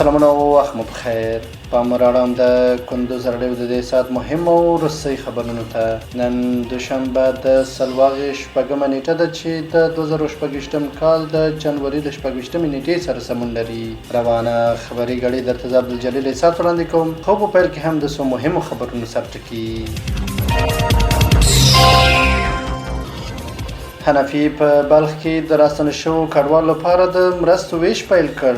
سلامونه او وخت مو بخیر. پام راړم د کندوز راډیو د دې ساعت مهمو روسي خبرونو ته. نن دوشنبه د سلواغې شپږمه نیټه ده چې د 2024 کال د جنوري د 24 نیټې سره سمون لري. روانه خبري غړي درته عبدالجلیل سات وړاندې کوم. خو په پیل کې هم د څو مهمو خبرونو سرټکی. حنفي په بلخ کې د راستنه شوو کډوالو لپاره د مرستو ویش پیل کړ.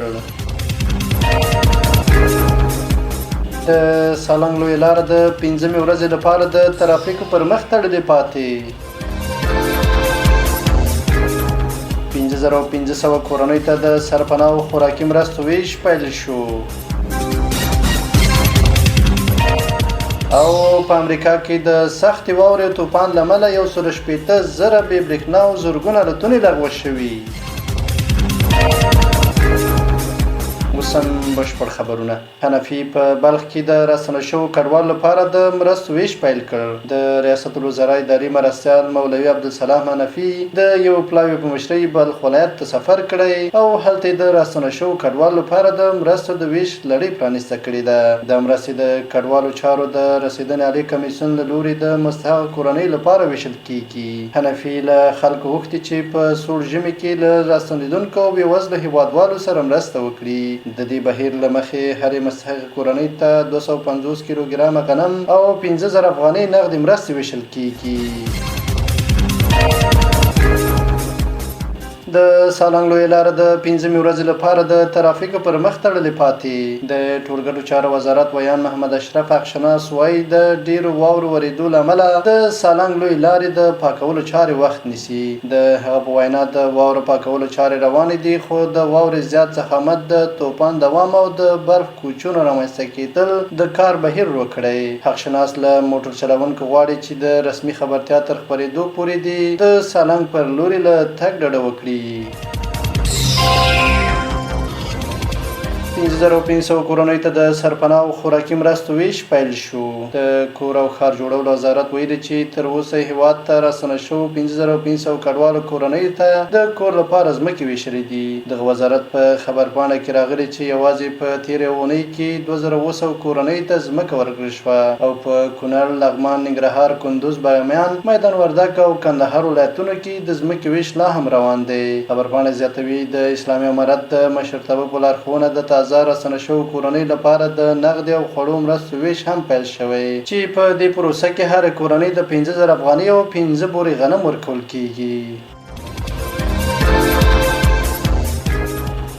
د سالنګ لویه لاره د 15مې ورځې لپاره د ترافیکو پر مخ تړلې پاتې. 5500 کورنیو ته د سرپناه او خوراکي مرستو ویش پیل شو. او په امریکا کې د سختې واورې او طوفان له امله 180,000 بې برېښنا او زرګونه الوتنې لغوه شوي. اوس هم بشپړ خبرونه. حنفي په بلخ کې د راستنه شوو کډوالو لپاره د مرستو ویش پیل کړ. د ریاست الوزرا اداري مرستیال مولوي عبدالسلام حنفي د یو پلاوي په مشرۍ بلخ ولایت ته سفر کړی او هلته د راستنه شوو کډوالو لپاره د مرستو د ویش لړۍ پرانیسته کړې ده. د مرستې د کډوالو چارو د رسیدنې عالي کمیسیون له لوري د مستحق کورنۍ لپاره ویشل کیږي. حنفي له خلکو غوښتي چې په سوړ ژمي کې له راستنېدونکو او بېوزلو هیوادوالو سره مرسته وکړي. د دې بهیر له مخې هرې مستحق کورنۍ ته 250 کیلوګرامه غنم او 50,000 افغانۍ نغدي مرستې ویشل کیږي. د سالنګ لویه لاره د 15مې ورځې لپاره د ترافیکو پر مخ تړلې پاتې. د ټولګټو چارو وزارت ویان محمد اشرف حقشناس وایي د ډیرو واورو ورېدو له امله د سالنګ لویې لارې د پاکولو چارې وخت نیسي. د هغه په وینا د واورو پاکولو چارې روانې دي، خو د واورې زیات ضخامت، د طوفان دوام او د برف کوچونو رامنځته کېدل د کار بهیر ورو کړی. حقشناس له موټر چلوونکو غواړي چې د رسمي خبرتیا تر خپرېدو پورې دي د سالنګ پر لوري له تګ ډډه وکړي. 5500 کورنیو ته د سرپناه او خوراکي مرستو ویش پیل شو. د کور او ښار جوړولو وزارت ویلي چې تر اوسه هیواد ته راستنه شوو 5500 کډوالو کورنیو ته د کور لپاره ځمکې ویشلې دي. دغه وزارت په خبرپاڼه کې راغلي چې یوازې په تېرې اونۍ کې 2700 کورنیو ته ځمکه ورکړل شوه او په کونړ، لغمان، ننګرهار، کندوز، بامیان، میدان وردګ او کندهار ولایتونو کې د ځمکې ویش لا هم روان دی. خبرپاڼه زیاتوي د اسلامي امارت د مشرتابه په لارښوونه د تازه راستنه شوو کورنۍ لپاره د نغدي او خوړو مرستو ویش هم پیل شوی چې په دې پروسه کې هر کورنۍ د 50,000 افغانۍ او 15 بورې غنم ورکول کیږي.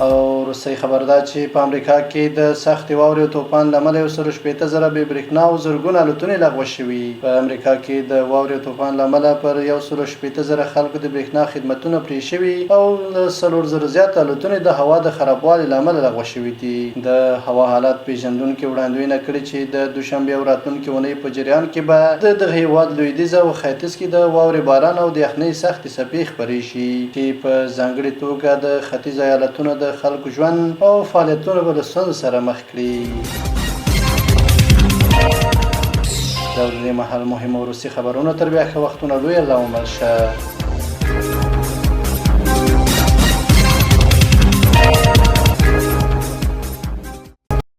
او روسي خبر ده چې په امریکا کې د سختې واورې او طوفان له امله 180,000 بې برېښنا او زرګونه الوتنې لغوه شوي. په امریکا کې د واورې او طوفان له امله پر 180,000 خلکو د برېښنا خدمتونه پرې شوي او له 4,000 زیات الوتنې د هوا د خرابوالي له امله لغوه شوي دي. د هوا حالات پیژندونکي وړاندوینه کړې چې د دوشنبې او راتلونکې اونۍ په جریان کې به د دغه هیواد لویدیځ او ختیځ کې د واورې باران او د یخنۍ سختې څپې خپرې شي چې په ځانګړې توګه د ختیځ ایالتونو د خلکو ژوند او فعالیتونه به له ستونزو سره مخ کړي. دا د دې مهال مهمو روسي خبرونه تر بیا ښه وختونه لوی الله ومل شه.